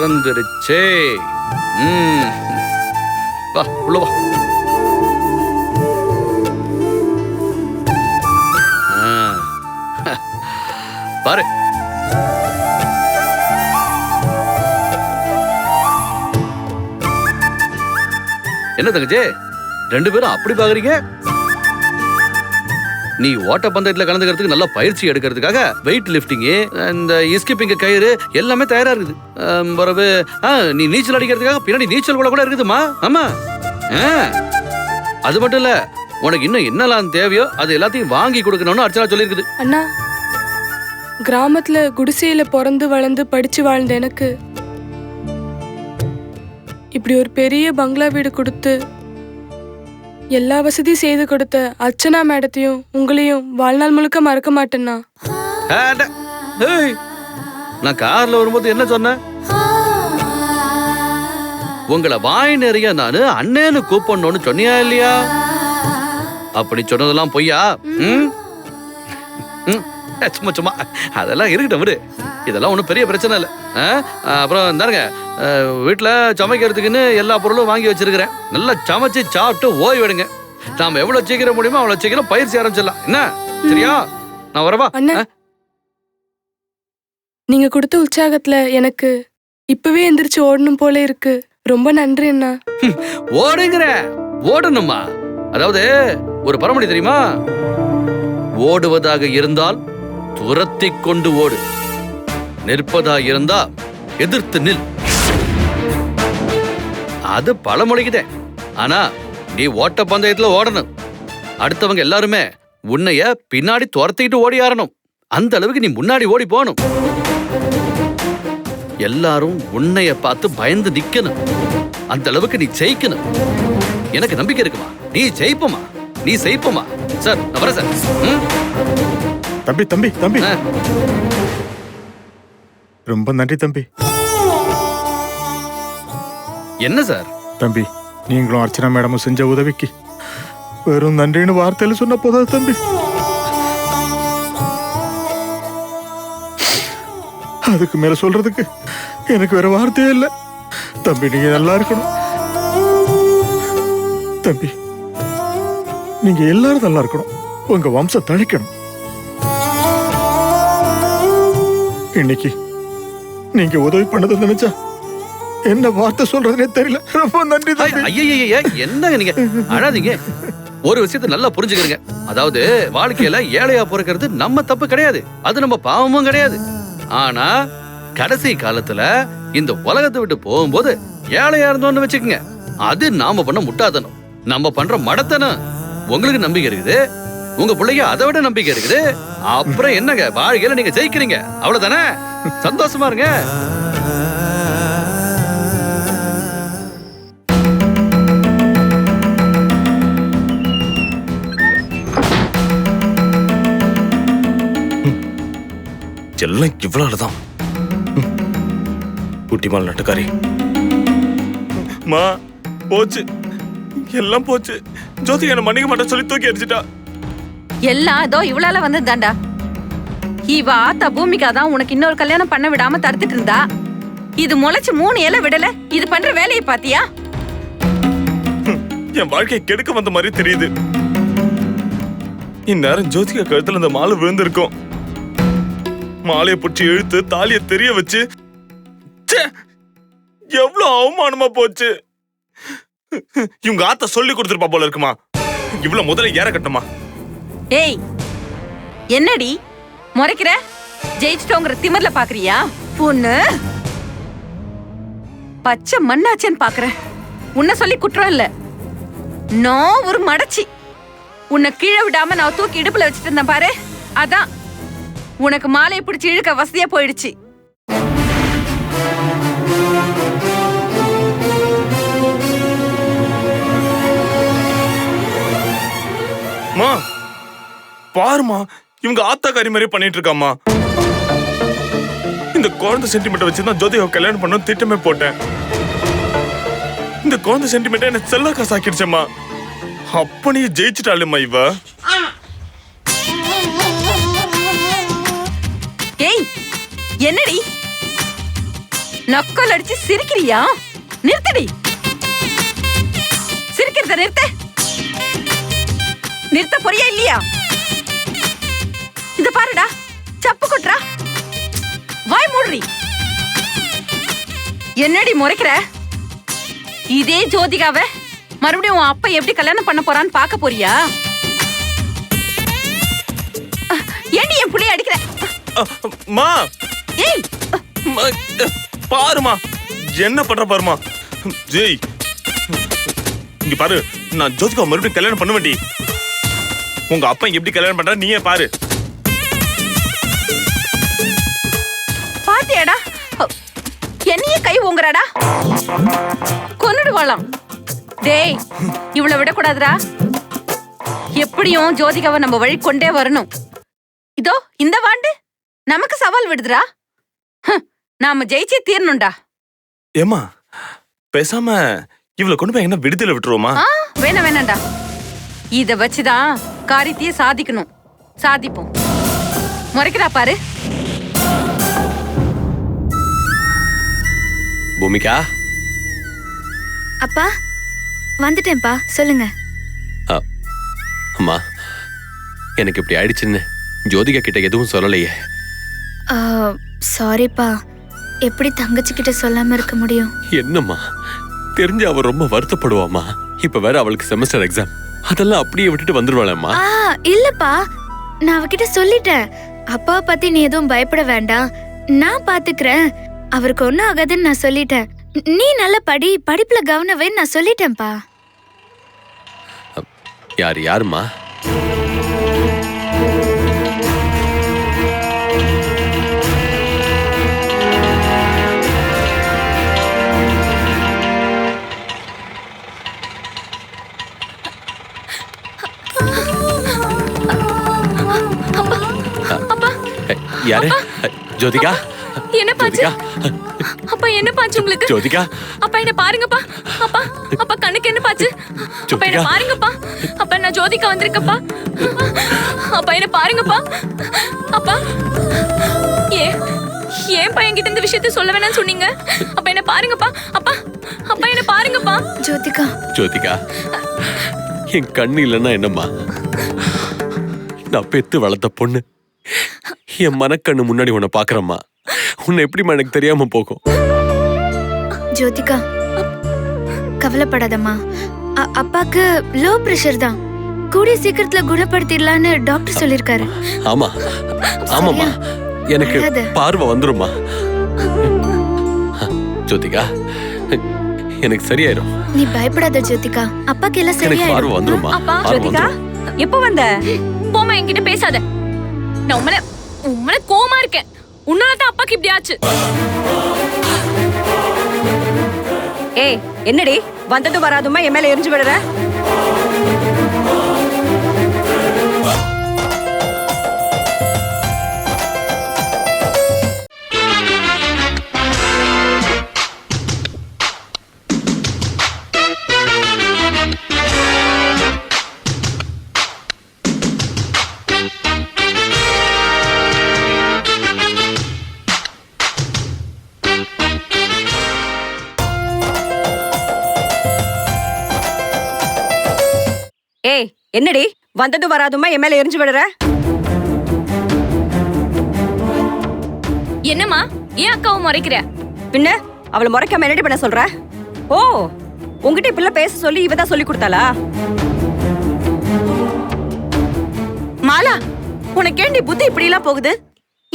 திறந்துருச்சே. வா உள்ள வா. பாரு, என்ன தங்கச்சி ரெண்டு பேரும் அப்படி பாக்குறீங்க? நீ ஓட்ட பந்தயத்துல கலந்துக்கிறதுக்கு நல்ல பயிற்சி எடுக்கிறதுக்காக வெயிட் லிஃப்டிங், இந்த ஸ்கிப்பிங் கயிறு எல்லாமே தயாரா இருக்குது. பிறகு நீ நீச்சல் அடிக்கிறதுக்காக பின்னாடி நீச்சல் கூட இருக்குதுமா. ஆமா, அது மட்டும் இல்ல, உனக்கு இன்னும் என்னெல்லாம் தேவையோ அது எல்லாத்தையும் வாங்கி கொடுக்கணும்னு அர்ச்சனா சொல்லியிருக்குது. அண்ணா, கிராமத்துல குடிசையில பிறந்து வளர்ந்து படிச்சு வாழ்ந்த எனக்கு இப்படி ஒரு பெரிய பங்களா வீடு கொடுத்து எல்லா வசதியும் செய்து கொடுத்த அர்ச்சனா மேடத்தையும் உங்களையும் வாழ்நாள் முழுக்க மறக்க மாட்டேன்னா. நான் கார்ல வரும்போது என்ன சொன்னேன்? உங்களை வாய் நிறைய நானு அண்ணேன்னு கூப்பிடணும்னு சொன்னியா இல்லையா? அப்படி சொன்னதெல்லாம் பொய்யா? சும்மா சும்மா அதெல்லாம் இருக்கட்டும் விடு, இதெல்லாம் ஒன்றும் பெரிய பிரச்சனை இல்லை. அப்புறம் இந்தாருங்க, வீட்டில் சமைக்கிறதுக்குன்னு எல்லா பொருளும் வாங்கி வச்சிருக்கிறேன். நல்லா சமைச்சு சாப்பிட்டு ஓய்வெடுங்க. நாம எவ்வளவு சீக்கிரம் முடியுமோ அவ்வளவு சீக்கிரம் பயிற்சி ஆரம்பிச்சிடலாம். என்ன சரியா? நான் வரவா? நீங்க கொடுத்த உற்சாகத்துல எனக்கு இப்பவே எந்திரிச்சு ஓடணும் போல இருக்கு. ரொம்ப நன்றி அண்ணா. ஓடுங்கிற ஓடணுமா? அதாவது ஒரு பழமொழி தெரியுமா? ஓடுவதாக இருந்தால் துரத்தி கொண்டு ஓடு, நிற்பதா இருந்தா எதிர்த்து நில். அது பழமொழிக்குதே. ஆனா நீ ஓட்ட பந்தயத்துல ஓடணும். அடுத்தவங்க எல்லாருமே உன்னைய பின்னாடி துரத்திட்டு ஓடி ஆறணும். அந்த அளவுக்கு நீ முன்னாடி ஓடி போகணும். எல்லாரும் உன்னைய பார்த்து பயந்து நிக்கணும். அந்த அளவுக்கு நீ ஜெயிக்கணும். எனக்கு நம்பிக்கை இருக்குமா? நீ ஜெயிப்பமா, நீ செய்ப்பமா. சார் நான் வரேன் சார். தம்பி தம்பி தம்பி, ரொம்ப நன்றி தம்பி. என்ன சார்? தம்பி, நீங்களும் அர்ச்சனா மேடமும் செஞ்ச உதவிக்கு வெறும் நன்றின்னு வார்த்தையில சொன்ன போதாது தம்பி. அதுக்கு மேல சொல்றதுக்கு எனக்கு வேற வார்த்தையே இல்லை. தம்பி, நீங்க நல்லா இருக்கணும். தம்பி, நீங்க எல்லாரும் நல்லா இருக்கணும். உங்க வம்சம் தழைக்கணும். இன்னைக்கு நீங்க உதவி பண்ணதை நினைச்சா என்ன வார்த்தை சொல்றதுனே தெரியல. ரொம்ப நன்றி தம்பி. ஐயா என்னங்க நீங்க அழாதீங்க. ஒரு விஷயத்தை நல்லா புரிஞ்சுக்கிறீங்க. அதாவது வாழ்க்கையில ஏழையா பிறக்கிறது நம்ம தப்பு கிடையாது, அது நம்ம பாவமும் கிடையாது. ஆனா கடைசி காலத்துல இந்த உலகத்தை விட்டு போகும்போது ஏழையா இருந்தோம்னு வச்சுக்கோங்க, அது நாம பண்ண முட்டாதனம், நம்ம பண்ற மடத்தனம். உங்களுக்கு நம்பிக்கை இருக்குது, உங்க பிள்ளைங்க அதை விட நம்பிக்கை இருக்குது. அப்புறம் என்னங்க, வாழ்க்கையில நீங்க ஜெயிக்கிறீங்க, அவ்வளவுதானே? சந்தோஷமா இருங்க. எல்லாம் இவ்வளவுதான். குட்டிமால் நட்டுக்காரி மா போச்சு, எல்லாம் போச்சு. ஜோதி என்ன மன்னிக்க மாட்டேன் சொல்லி தூக்கி அடிச்சிட்டா. எல்லாம் இதோ இவளால வந்து தாண்டா. இவ ஆத்தா பூமிகா தான் உனக்கு இன்னொரு கல்யாணம் பண்ண விடாம தடுத்துட்டு இருந்தா. இது முளைச்சு 3 இலை விடல. இது பண்ற வேலையை பாத்தியா? என் வாழ்க்கையை கெடுக்க வந்த மாதிரி தெரியுது. இந்நேரம் ஜோதிகா கழுத்துல இந்த மாலை விழுந்திருக்கும். மாலையை பிடிச்சி இழுத்து தாலியை தெரிய வச்சு எவ்வளவு அவமானமா போச்சு. இவங்க ஆத்தா சொல்லி கொடுத்துருப்பா போல இருக்குமா. இவ்வளவு முதல்ல ஏற கட்டுமா? ஏய், என்னடி முறைக்கிற? ஜெயிச்சிட்டோங்கிற திமிர்ல பாக்குறியா? பொண்ணு பச்சை மண்ணாச்சேன்னு பாக்குறேன். உன்னை சொல்லி குற்றம் இல்ல, நான் ஒரு மடச்சி. உன்னை கீழே விடாம நான் தூக்கி இடுப்புல வச்சுட்டு இருந்தேன் பாரு, அதான் உனக்கு மாலையை பிடிச்சி இழுக்க வசதியா போயிடுச்சு. மா பாருமா, இவங்க ஆத்தாக்காரி மாதிரி பண்ணிட்டு இருக்காமா. இந்த குழந்தை சென்டிமெண்ட் வச்சுதான் ஜோதிகாவை கல்யாணம் பண்ண திட்டமே போட்டேன். இந்த குழந்தை சென்டிமெண்ட் என்ன செல்ல காசு ஆக்கிடுச்சம்மா. அப்ப நீ ஜெயிச்சுட்டாளுமா இவ. ஏய், என்னடி நக்கல் அடிச்சு சிரிக்கிறியா? நிறுத்தடி. சிரிக்கிறத நிறுத்த. நிறுத்த போறியா இல்லையா? இத பாருடா, சப்பு கொட்டுறா. வாய் மூடுறி. என்னடி முறைக்கிற? இதே ஜோதிகாவை மறுபடியும் உன் அப்பா எப்படி கல்யாணம் பண்ண போறான்னு பார்க்க போறியா? ஏண்டி என் புள்ளைய அடிக்கிற? மா ஏய், பாருமா, என்ன பண்ற பாருமா. ஜெய், இங்க பாரு, நான் ஜோதிகா மறுபடியும் கல்யாணம் பண்ண வேண்டி. உங்க அப்பா எப்படி கல்யாணம் பண்ற நீயே பாரு. பாத்தியாடா, என்னையே கை ஓங்குறாடா. கொன்னுடுவாளாம். டேய், இவ்வளவு விடக்கூடாதுடா. எப்படியும் ஜோதிகாவை நம்ம வழி கொண்டே வரணும். இதோ இந்த வாண்டு நமக்கு சவால் விடுதுடா. நாம ஜெயிச்சே தீரணும்டா. ஏமா, பேசாம இவளை கொண்டு போய் என்ன விடுதலை விட்டுருவோமா? வேணாண்டா. இத வச்சுதான் காரியத்தையே சாதிக்கணும். சாதிப்போம். முறைக்கிறா பாரு. பூமிகா. அப்பா வந்துட்டேன்ப்பா, சொல்லுங்க. அம்மா, எனக்கு இப்படி ஆயிடுச்சுன்னு ஜோதிகா கிட்ட எதுவும் சொல்லலையே. சாரிப்பா, எப்படி தங்கச்சி கிட்ட சொல்லாம இருக்க முடியும்? என்னம்மா, தெரிஞ்சு அவ ரொம்ப வருத்தப்படுவாமா. இப்ப வேற அவளுக்கு செமஸ்டர் எக்ஸாம். அதெல்லாம் அப்படியே விட்டுட்டு வந்துருவாளேம்மா. இல்லப்பா, நான் அவகிட்ட சொல்லிட்டேன். அப்பாவை பத்தி நீ எதுவும் பயப்பட வேண்டாம், நான் பாத்துக்கிறேன். அவருக்கு ஒன்னும் ஆகாதுன்னு நான் சொல்லிட்டேன். நீ நல்ல படிப்புல கவனம் வை, நான் சொல்லிட்டேன்ப்பா. யாருமா? யாரு? ஜோதிகா. என்ன பாச்சு? அப்பா என்ன பாச்சு உங்களுக்கு? ஜோதிகா. அப்பா என்ன பாருங்கப்பா. அப்பா, அப்பா கண்ணுக்கு என்ன பாச்சு? அப்பா என்ன பாருங்கப்பா. அப்பா, நான் ஜோதிகா வந்திருக்கப்பா. அப்பா என்ன பாருங்கப்பா. அப்பா, ஏன் பையன் கிட்ட இந்த விஷயத்த சொல்ல வேணாம்னு சொன்னீங்க? அப்பா என்ன பாருங்கப்பா. அப்பா, அப்பா என்ன பாருங்கப்பா. ஜோதிகா. ஜோதிகா, என் கண்ணு இல்லைன்னா என்னம்மா? நான் பெத்து வளர்த்த பொண்ணு என் மனக்கண்ணு முன்னாடி உன்னை பாக்குறம்மா. உன்னை எப்படிமா எனக்கு தெரியாம போகும்? ஜோதிகா, கவலைப்படாதம்மா. அப்பாக்கு லோ பிரஷர் தான். கூடிய சீக்கிரத்துல குணப்படுத்திடலான்னு டாக்டர் சொல்லிருக்காரு. ஆமா, ஆமாம்மா, எனக்கு பார்வை வந்துருமா. ஜோதிகா, எனக்கு சரியாயிரும். நீ பயப்படாத ஜோதிகா, அப்பாக்கு எல்லாம் எனக்கு பார்வை சரியாயிரும். வந்துருமா. அப்பா, ஜோதிகா, எப்ப வந்த? போமா, என்கிட்ட பேசாத. நான் உம்மன கோமா இருக்கேன். உன்னாலதான் அப்பாக்கு இப்படி ஆச்சு. ஏய், என்னடி வந்தது வராதுமா என் மேல எரிஞ்சு விடுற? ஏய், என்னடி வந்தது வராதுமா என் மேல எரிஞ்சு விடுற? என்னம்மா, ஏன் அக்காவை முறைக்கிற? பின்ன அவளை முறைக்காம என்னடி பண்ண சொல்ற? ஓ, உங்ககிட்ட இப்பெல்லாம் பேச சொல்லி இவதான் சொல்லி கொடுத்தாளா? மாலா, உனக்கு ஏண்டி புத்தி இப்படி எல்லாம் போகுது?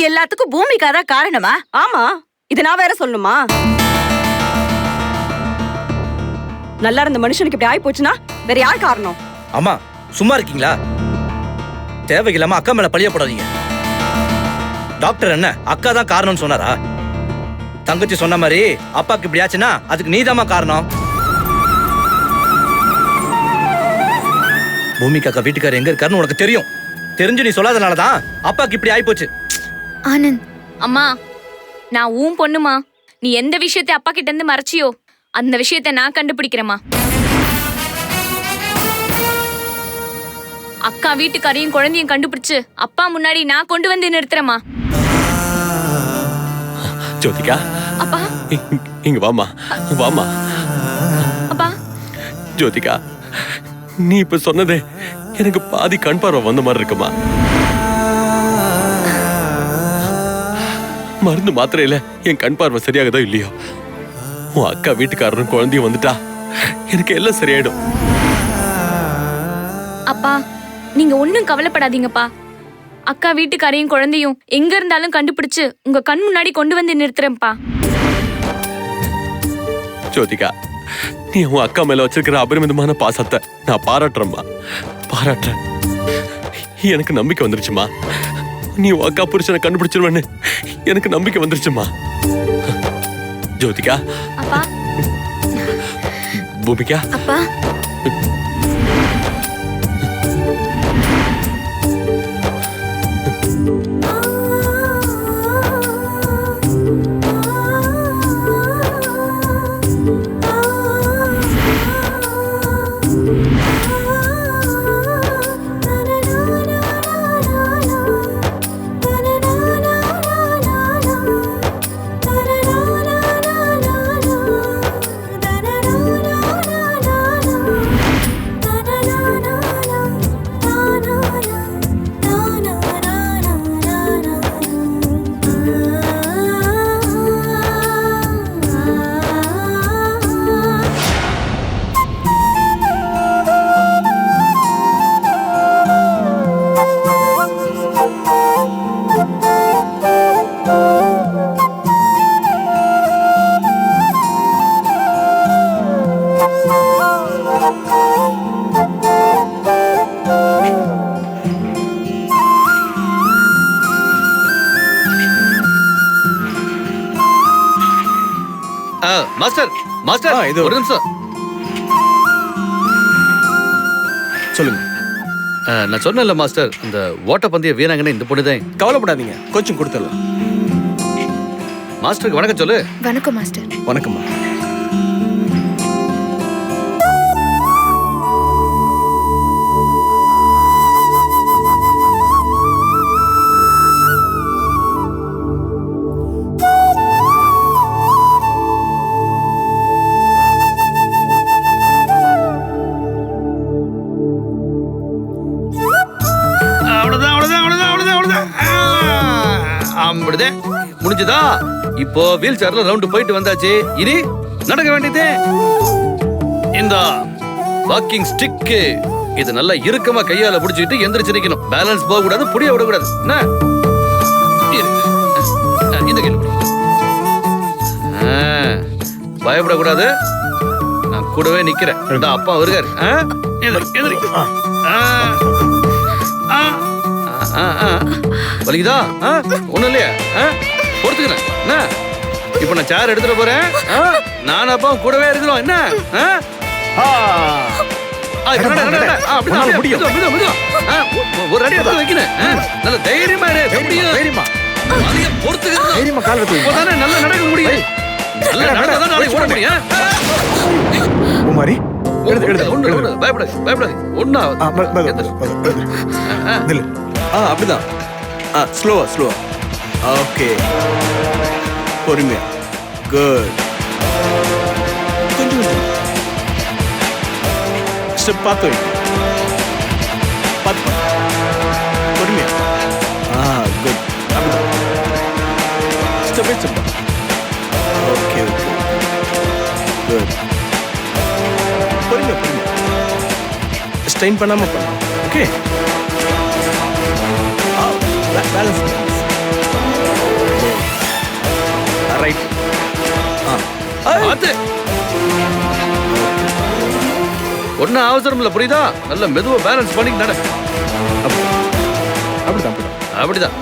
எல்லாத்துக்கும் பூமிகா தான் காரணமா? ஆமா, இது நான் வேற சொல்லணுமா? நல்லா இருந்த மனுஷனுக்கு இப்படி ஆயி போச்சுன்னா வேற யார் காரணம்? அம்மா, சும்மா இருக்கீங்களா? தேவையில்லாம அக்கா மேல பழிய போடாதீங்க. டாக்டர் என்ன அக்கா தான் காரணம்னு சொன்னாரா? தங்கச்சி சொன்ன மாதிரி அப்பாக்கு இப்படி ஆச்சுன்னா அதுக்கு நீதாம்மா காரணம். பூமிகா அக்கா வீட்டுக்காரர் எங்க இருக்காருன்னு உனக்கு தெரியும். தெரிஞ்சு நீ சொல்லாதனாலதான் அப்பாக்கு இப்படி ஆயிப்போச்சு. ஆனந்த், அம்மா, நான் உன் பொண்ணுமா. நீ எந்த விஷயத்தை அப்பா கிட்ட இருந்து மறைச்சியோ அந்த விஷயத்தை நான் கண்டுபிடிக்கிறேம்மா. அக்கா வீட்டுக்காரையும் குழந்தையும் கண்டுபிடிச்சு அப்பா முன்னாடி நான் கொண்டு வந்து நிறுத்துறேம்மா. ஜோதிகா. அப்பா, இங்க வாமா வாமா. அப்பா ஜோதிகா, நீ இப்ப சொன்னதே எனக்கு பாதி கண் பார்வை வந்த மாதிரி இருக்குமா. மருந்து மாத்திரையில என் கண் பார்வை சரியாகதோ இல்லையோ, உன் அக்கா வீட்டுக்காரரும் குழந்தையும் வந்துட்டா எனக்கு எல்லாம் சரியாயிடும். அப்பா நீங்க ஒண்ணும் கவலைப்படாதீங்கப்பா. அக்கா வீட்டுக்காரையும் குழந்தையும் எங்க இருந்தாலும் கண்டுபிடிச்சு உங்க கண் முன்னாடி கொண்டு வந்து நிறுத்துறேன்ப்பா. ஜோதிகா, நீ உன் அக்கா மேல வச்சிருக்கிற அபரிமிதமான பாசத்தை நான் பாராட்டுறேம்மா, பாராட்டுறேன். எனக்கு நம்பிக்கை வந்துருச்சுமா. நீ உன் அக்கா புருஷனை கண்டுபிடிச்சிருவேன்னு எனக்கு நம்பிக்கை வந்துருச்சுமா. ஜோதிகா. அப்பா. பூமிகா. அப்பா. மாஸ்டர் மாஸ்டர் இது ஒரு நிமிஷம் சொல்லுங்க. நான் சொன்னேன்ல மாஸ்டர், இந்த ஓட்டப்பந்தய வீராங்கனை இந்த பொண்ணுதான். கவலைப்படாதீங்க, கோச்சிங் கொடுத்துடலாம். மாஸ்டருக்கு வணக்கம் சொல்லு. வணக்கம் மாஸ்டர். வணக்கம்மா. முடிஞ்சதா? இப்போ வீல் சேர்ல ரவுண்ட் போயிட்டு வந்தாச்சு. இனி நடக்க வேண்டியதே. இந்த வாக்கிங் ஸ்டிக் இது நல்லா இறுக்கமா கையால புடிச்சிட்டு எந்திரிச்சு நிக்கணும். பேலன்ஸ் போக கூடாது, புடிய விட கூடாது. என்ன இந்த கையில பயப்படக்கூடாது. நான் கூடவே நிக்கிறேன். அப்பா வருகாரு. வலிக்குதா? ஒண்ணும் இல்லையா? பொறுத்துக்கிறேன். என்ன இப்ப நான் சேர் எடுத்துட்டு போறேன். நான் அப்பா கூடவே இருக்கிறோம். என்ன ஒரு அடி எடுத்து வைக்கணும். நல்ல தைரியமா பொறுத்துக்கிறேன். நல்லா நடக்க முடியும். நல்லா நடந்தாதான் நாளைக்கு ஓட முடியும். குமாரி, பயப்படாது பயப்படாது. ஒன்னா அப்படிதான். ஸ்லோவா ஸ்லோவா. ஓகே, பொறுமையா. குட். கொஞ்சம் ஸ்டெப் பார்த்து வை. பார்த்து பொறுமையா. குட். அப்படிதான். Step by step. Okay okay. Good. பொறுமையா பொறுமையா. ஸ்ட்ரெயின் பண்ணாம பண்ணு. ஓகே. Balance. Right. ஒன்னும் அவசரம் இல்ல, புரியுதா? நல்ல மெதுவா பேலன்ஸ் பண்ணி நட. அப்படிதான் அப்படிதான்.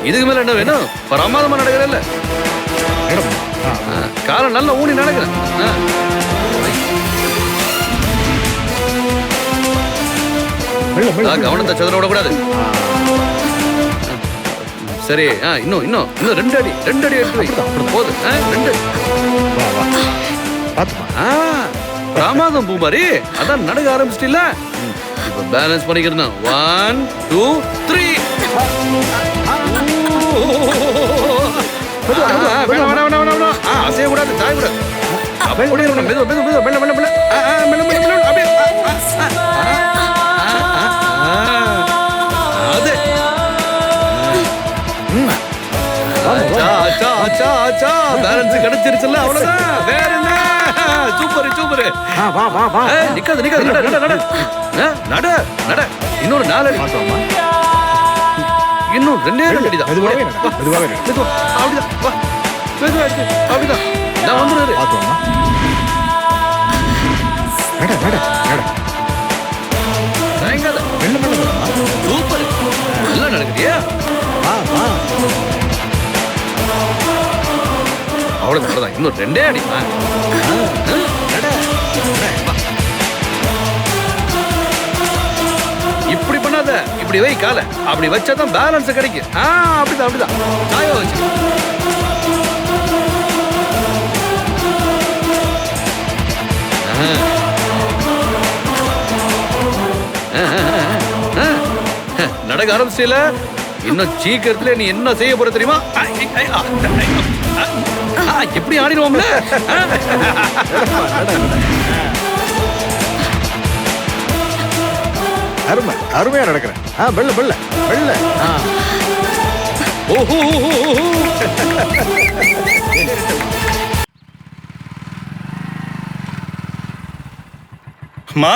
இதுக்கு மேல என்ன வேணும்? பிரமாதமா நடக்கிறல்ல. காலம் நல்லா ஊனி நடக்கிறேன். கவனத்தை சதுர விடக்கூடாது. சரி, இன்னும் இன்னும் இன்னும் ரெண்டு அடி எடுத்து வை. போதும். ரெண்டு. பிரமாதம் பூமாரி. அதான் நடக்க ஆரம்பிச்சிட்டீல்ல. இப்ப பேலன்ஸ் பண்ணிக்கிறேன். 1 2 3. அசைய சாயக்கூடாது சாயக்கூடாது அப்படியே இருக்கணும். மெதுவா மெதுவா மெதுவா மெல்ல மெல்ல மெல்ல மெல்ல மெல்ல மெல்ல அப்படியே அது ஆச்சா ஆச்சா ஆச்சா பேலன்ஸ் கிடைச்சிருச்சுல்ல அவ்வளவுதான். வேற என்ன? Super super. வா வா வா நிக்காது நிக்காது நட நட நட நட நட. இன்னொரு 4 அடி. இன்னும் 2 அடிதான். மெதுவாவே நட, மெதுவாவே நட. மெதுவா அப்படிதான் வா மெதுவா அடிச்சு அப்படிதான். நான் வந்துடுறேன். பாத்துவாமா நட நட நட தயங்காத. மெல்ல மெல்ல மெல்ல. சூப்பர். நல்லா நடக்குதியா? வா வா அவ்வளவுதான் அவ்வளவுதான். இன்னும் 2 அடி. நட. வா. இப்படி பண்ணாத. இப்படி வை காலை. அப்படி வச்சாதான் பேலன்ஸ் கிடைக்கும். அப்படிதான் அப்படிதான். சாய வச்சு. நடக்க ஆரம்பிச்சில. இன்னும் சீக்கிரத்துல நீ என்ன செய்ய போற தெரியுமா? எப்படி ஆடிடுவோம்ல. அருமை அருமையா நடக்கிறேன். வெள்ள வெள்ள வெள்ள. ஓஹோ மா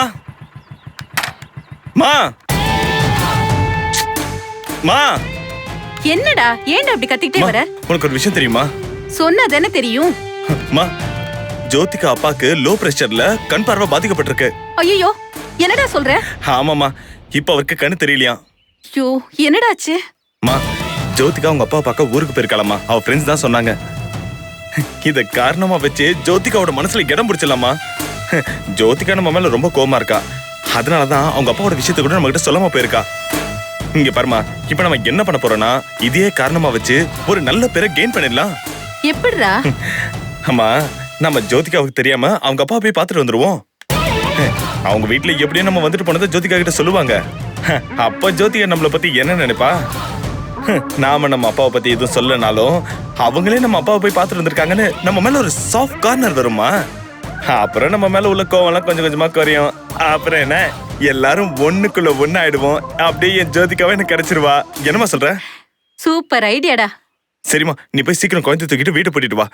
மா மா என்னடா ஏன்டா அப்படி கத்திக்கிட்டே வர? உனக்கு ஒரு விஷயம் தெரியுமா? சொன்னா தானே தெரியும். மா, ஜோதிகா அப்பாக்கு லோ பிரஷர்ல கண் பார்வை பாதிக்கப்பட்டிருக்கு. ஐயோ என்னடா சொல்ற? ஆமாமா, இப்ப அவருக்கு கண்ணு தெரியலையா. ஐயோ என்னடாச்சு? மா, ஜோதிகா உங்க அப்பா பார்க்க ஊருக்கு போயிருக்கலாமா. அவ ஃப்ரெண்ட்ஸ் தான் சொன்னாங்க. இத காரணமா வச்சு ஜோதிகாவோட மனசுல இடம் பிடிச்சலாமா. ஜோதிகா நம்ம மேல ரொம்ப கோவமா இருக்கா. அதனாலதான் அவங்க அப்பாவோட விஷயத்த கூட நம்ம கிட்ட சொல்லாம போயிருக்கா. இங்க பாருமா, இப்ப நம்ம என்ன பண்ண போறோம்னா இதே காரணமா வச்சு ஒரு நல்ல பேரை கெயின் பண்ணிடலாம். எப்படிடா? ஆமா, நம்ம ஜோதிகாவுக்கு தெரியாம அவங்க அப்பா போய் பாத்துட்டு வந்துருவோம். அவங்க வீட்டுல எப்படியும் நம்ம வந்துட்டு போனதை ஜோதிகா கிட்ட சொல்லுவாங்க. அப்ப ஜோதிகா நம்மளை பத்தி என்ன நினைப்பா? நாம நம்ம அப்பாவை பத்தி எதுவும் சொல்லனாலும் அவங்களே நம்ம அப்பாவை போய் பாத்துட்டு வந்திருக்காங்கன்னு நம்ம மேல ஒரு சாஃப்ட் கார்னர் வருமா. அப்புறம் நம்ம மேல உள்ள கோவம் எல்லாம் கொஞ்சம் கொஞ்சமா குறையும். அப்புறம் என்ன, எல்லாரும் ஒண்ணுக்குள்ள ஒண்ணு ஆயிடுவோம். அப்படியே என் ஜோதிகாவை எனக்கு கிடைச்சிருவா. என்னமா சொல்ற? சூப்பர் ஐடியாடா. சரிம்மா, நீ போய் சீக்கிரம் குழந்தை தூக்கிட்டு வீட்டை போட்டிட்டு வா.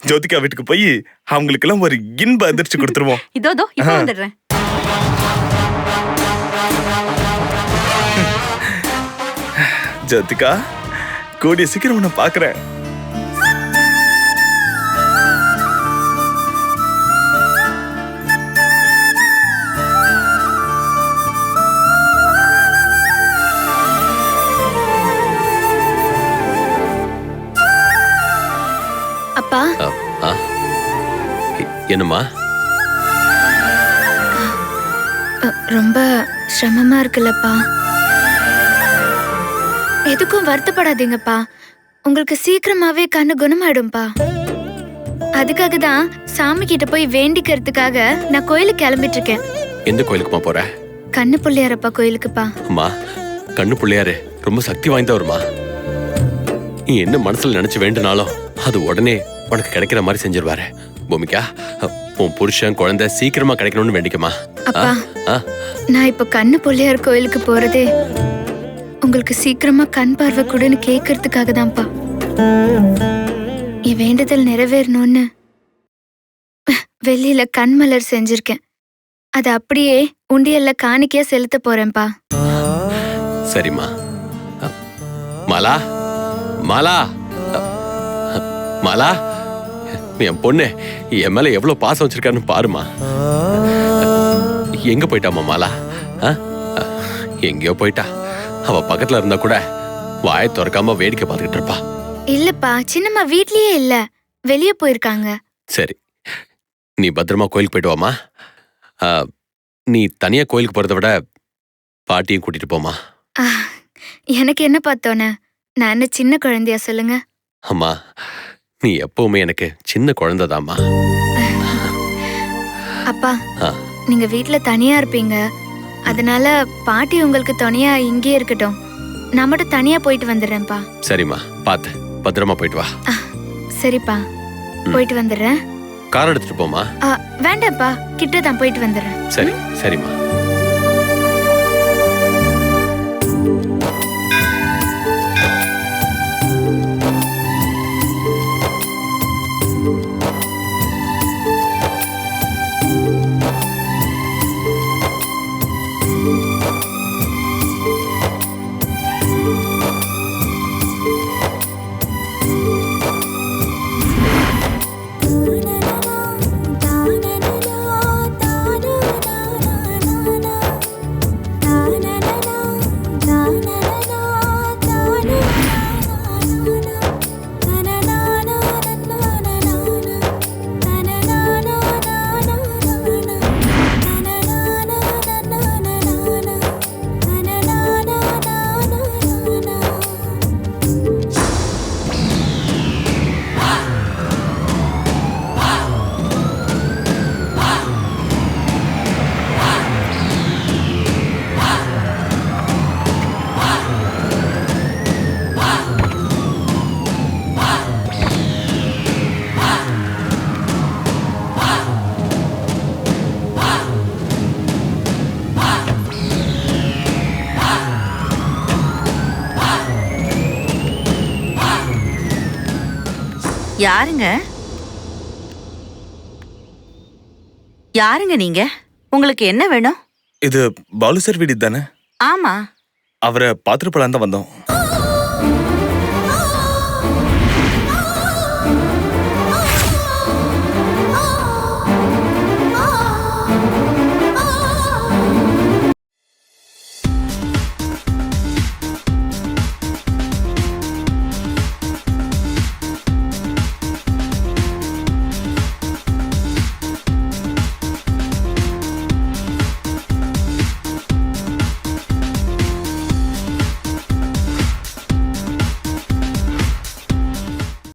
ஜோதிகா வீட்டுக்கு போய் அவங்களுக்கு எல்லாம் ஒரு இன்ப அதிர்ச்சி கொடுத்துருவோம். இதோ இப்போ வந்துடுறேன். ஜோதிகா, கூடிய சீக்கிரம் உன்னை பாக்குறேன். அப்பா என்னம்மா? ரொம்ப சிரமமா இருக்குல்லப்பா. எதுக்கும் வருத்தப்படாதீங்கப்பா. உங்களுக்கு சீக்கிரமாவே கண்ணு குணமாயிடும்பா. அதுக்காக தான் சாமி கிட்ட போய் வேண்டிக்கிறதுக்காக நான் கோயிலுக்கு கிளம்பிட்டு இருக்கேன். எந்த கோயிலுக்குமா போற? கண்ணு பிள்ளையாரப்பா கோயிலுக்குப்பா. அம்மா, கண்ணு பிள்ளையாரு ரொம்ப சக்தி வாய்ந்தவருமா. நீ என்ன மனசுல நினைச்சு வேண்டுனாலும் அது உடனே உனக்கு கிடைக்கிற மாதிரி செஞ்சிருவாரு. பூமிகா, உன் புருஷன் குழந்தை சீக்கிரமா கிடைக்கணும்னு வேண்டிக்கமா. அப்பா, நான் இப்ப கண்ணு பிள்ளையார் கோயிலுக்கு போறதே உங்களுக்கு சீக்கிரமா கண் பார்வை கூடன்னு கேட்கறதுக்காக தான்ப்பா. என் வேண்டுதல் நிறைவேறணும்னு வெள்ளியில கண் மலர் செஞ்சிருக்கேன். அது அப்படியே உண்டியல்ல காணிக்கையா செலுத்த போறேன்ப்பா. சரிம்மா. மாலா, மாலா, மாலா, என் பொண்ணு என் மேல எவ்வளவு பாசம் வச்சிருக்கான்னு பாருமா. எங்க போயிட்டாமா மாலா? எங்கேயோ போயிட்டா. அவ பக்கத்துல இருந்தா கூட வாயை திறக்காம வேடிக்கை பார்த்துக்கிட்டு இருப்பா. இல்லப்பா, சின்னம்மா வீட்லயே இல்ல, வெளியே போயிருக்காங்க. சரி, நீ பத்திரமா கோயிலுக்கு போயிட்டு வாமா. நீ தனியா கோயிலுக்கு போறதை விட பாட்டியும் கூட்டிட்டு போமா. எனக்கு என்ன பார்த்தோன்னு, நான் என்ன சின்ன குழந்தையா சொல்லுங்க? அம்மா, நீ எப்பவுமே எனக்கு சின்ன குழந்தைதாம்மா. அப்பா, நீங்க வீட்ல தனியா இருப்பீங்க, அதனால பாட்டி உங்களுக்கு துணையா இங்கே இருக்கட்டும். நான் மட்டும் தனியா போயிட்டு வந்துடுறேன்ப்பா. சரிம்மா, பாத்து பத்திரமா போயிட்டு வா. சரிப்பா. போயிட்டு வந்துடுறேன். கார் எடுத்துட்டு போமா. வேண்டாம்ப்பா, கிட்ட தான், போயிட்டு வந்துடுறேன். சரி சரிம்மா. யாருங்க? யாருங்க நீங்க? உங்களுக்கு என்ன வேணும்? இது பாலு சார் வீடு தானே? ஆமா. அவரை பாத்துட்டு போலான்னு தான் வந்தோம்.